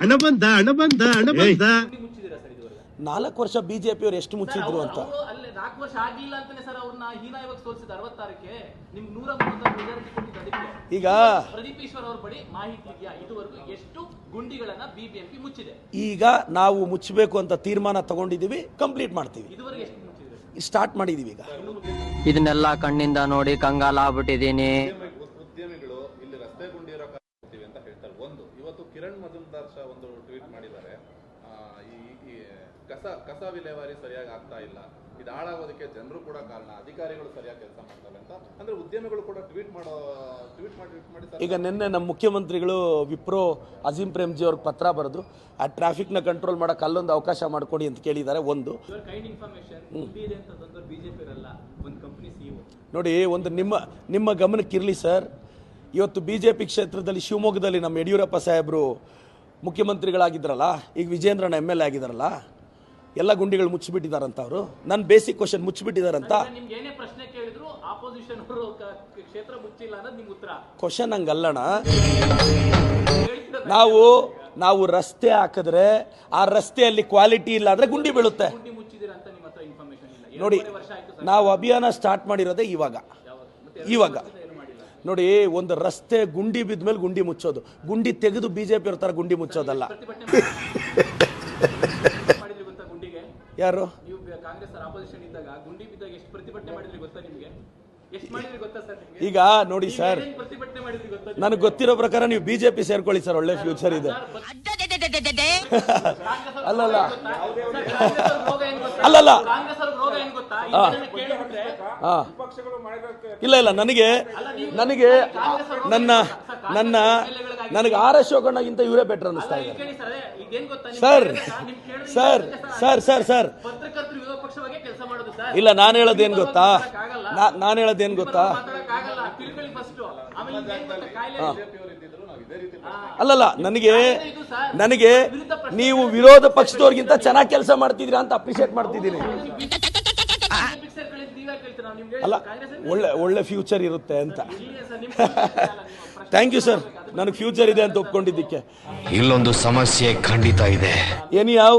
ಹಣ ಬಂದ 4 ವರ್ಷ ಬಿಜೆಪಿಯವರು ಎಷ್ಟು ಮುಚ್ಚಿದ್ರು ಅಂತ. ಅಲ್ಲೇ 4 ವರ್ಷ ಆಗಿಲ್ಲ ಅಂತಾನೆ ಸರ್ ಅವ್ರನ್ನ ಹೀನಾಯವಾಗಿ ಸೋಲಿಸಿದ 66ಕ್ಕೆ ನಿಮ್ಗೆ 136 ಮೆಜಾರಿಟಿ ಕೊಟ್ಟಿದ್ದು. ಅದಕ್ಕೆ ಈಗ ಪ್ರದೀಪ್ ಈಶ್ವರ್ ಅವ್ರ ಬಳಿ ಮಾಹಿತಿ ಇದೆಯಾ ಇದುವರೆಗೂ ಎಷ್ಟು ಗುಂಡಿಗಳನ್ನ ಬಿಬಿಎಂಪಿ ಮುಚ್ಚಿದೆ? ಈಗ ನಾವು ಮುಚ್ಚಬೇಕು ಅಂತ ತೀರ್ಮಾನ ತಗೊಂಡಿದ್ದೀವಿ, ಕಂಪ್ಲೀಟ್ ಮಾಡ್ತೀವಿ. ಇದುವರೆಗೆ ಎಷ್ಟು ಮುಚ್ಚಿದ್ರೆ? ಸ್ಟಾರ್ಟ್ ಮಾಡಿದೀವಿ. ಈಗ ಇದನ್ನೆಲ್ಲ ಕಣ್ಣಿಂದ ನೋಡಿ ಕಂಗಾಲಾಗ್ಬಿಟ್ಟಿದ್ದೀನಿ. ಉದ್ಯಮಿಗಳು ಇಲ್ಲಿ ರಸ್ತೆ ಗುಂಡಿ ಇರೋ ಅಂತ ಹೇಳ್ತಾರೆ. ಒಂದು ಇವತ್ತು ಕಿರಣ್ ಮಜುಮ್ದಾರ್ ಶಾ ಒಂದು ಟ್ವೀಟ್ ಮಾಡಿದ್ದಾರೆ, ಈ ಕಸ ವಿಲೇವಾರಿ ಸರಿಯಾಗಿ ಆಗ್ತಾ ಇಲ್ಲ, ಇದು ಹಾಳಾಗೋದಕ್ಕೆ ಜನರು ಕೂಡ ಕಾರಣ, ಅಧಿಕಾರಿಗಳು ಸರಿಯಾಗಿ ಕೆಲಸ ಮಾಡ್ತಾರೆ ಅಂತ. ಅಂದ್ರೆ ಉದ್ಯಮಿಗಳು ಕೂಡ ಟ್ವೀಟ್ ಮಾಡಿ ಈಗ ನಿನ್ನೆ ನಮ್ಮ ಮುಖ್ಯಮಂತ್ರಿಗಳು ವಿಪ್ರೋ ಅಜೀಂ ಪ್ರೇಮ್ಜಿ ಅವ್ರಿಗೆ ಪತ್ರ ಬರೆದು ಆ ಟ್ರಾಫಿಕ್ನ ಕಂಟ್ರೋಲ್ ಮಾಡಕ್ಕೆ ಅಲ್ಲೊಂದು ಅವಕಾಶ ಮಾಡಿಕೊಡಿ ಅಂತ ಕೇಳಿದ್ದಾರೆ. ಒಂದು ನೋಡಿ, ಒಂದು ನಿಮ್ಮ ಗಮನಕ್ಕಿರಲಿ ಸರ್, ಇವತ್ತು ಬಿಜೆಪಿ ಕ್ಷೇತ್ರದಲ್ಲಿ ಶಿವಮೊಗ್ಗದಲ್ಲಿ ನಮ್ಮ ಯಡಿಯೂರಪ್ಪ ಸಾಹೇಬರು ಮುಖ್ಯಮಂತ್ರಿಗಳಾಗಿದ್ದಾರಲ್ಲ, ಈಗ ವಿಜೇಂದ್ರನ MLA ಆಗಿದ್ದಾರಲ್ಲ, ಎಲ್ಲ ಗುಂಡಿಗಳು ಮುಚ್ಚಿಬಿಟ್ಟಿದಾರಂತ. ಅವರು ನನ್ನ ಬೇಸಿಕ್ ಕ್ವಶನ್ ಮುಚ್ಚಿಬಿಟ್ಟಿದಾರಂತ. ಕ್ವಶನ್ ಹಂಗಲ್ಲಣ. ನಾವು ರಸ್ತೆ ಹಾಕಿದ್ರೆ ಆ ರಸ್ತೆಯಲ್ಲಿ ಕ್ವಾಲಿಟಿ ಇಲ್ಲ ಅಂದ್ರೆ ಗುಂಡಿ ಬೀಳುತ್ತೆ. ನೋಡಿ, ನಾವು ಅಭಿಯಾನ ಸ್ಟಾರ್ಟ್ ಮಾಡಿರೋದೇ ಇವಾಗ ನೋಡಿ, ಒಂದು ರಸ್ತೆ ಗುಂಡಿ ಬಿದ್ಮೇಲೆ ಗುಂಡಿ ಮುಚ್ಚೋದು, ಗುಂಡಿ ತೆಗೆದು ಬಿಜೆಪಿ ಅವ್ರ ತರ ಗುಂಡಿ ಮುಚ್ಚೋದಲ್ಲ. ಯಾರು ಈಗ ನೋಡಿ ಸರ್, ನನಗೆ ಗೊತ್ತಿರೋ ಪ್ರಕಾರ ನೀವು ಬಿಜೆಪಿ ಸೇರ್ಕೊಳ್ಳಿ ಸರ್, ಒಳ್ಳೆ ಫ್ಯೂಚರ್ ಇದೆ. ಅಲ್ಲಲ್ಲ ಇಲ್ಲ ನನಗೆ ಆರ್ ಅಶೋಕಣ್ಣಗಿಂತ ಇವರೇ ಬೆಟರ್ ಅನ್ನಿಸ್ತಾ ಇದ್ದಾರೆ ಸರ್. ಇಲ್ಲ, ನಾನು ಹೇಳೋದೇನ್ ಗೊತ್ತಾ, ಅಲ್ಲಲ್ಲ, ನನಗೆ ನೀವು ವಿರೋಧ ಪಕ್ಷದವ್ರಿಗಿಂತ ಚೆನ್ನಾಗಿ ಕೆಲಸ ಮಾಡ್ತಿದ್ದೀರಾ ಅಂತ ಅಪ್ರಿಶಿಯೇಟ್ ಮಾಡ್ತಿದ್ದೀನಿ. ಅಲ್ಲ, ಒಳ್ಳೆ ಫ್ಯೂಚರ್ ಇರುತ್ತೆ ಅಂತ. ಥ್ಯಾಂಕ್ ಯು ಸರ್, ನನಗೆ ಫ್ಯೂಚರ್ ಇದೆ ಅಂತ ಒಪ್ಕೊಂಡಿದ್ದಕ್ಕೆ. ಇಲ್ಲೊಂದು ಸಮಸ್ಯೆ ಖಂಡಿತ ಇದೆ. ಏನಿ ಯಾವ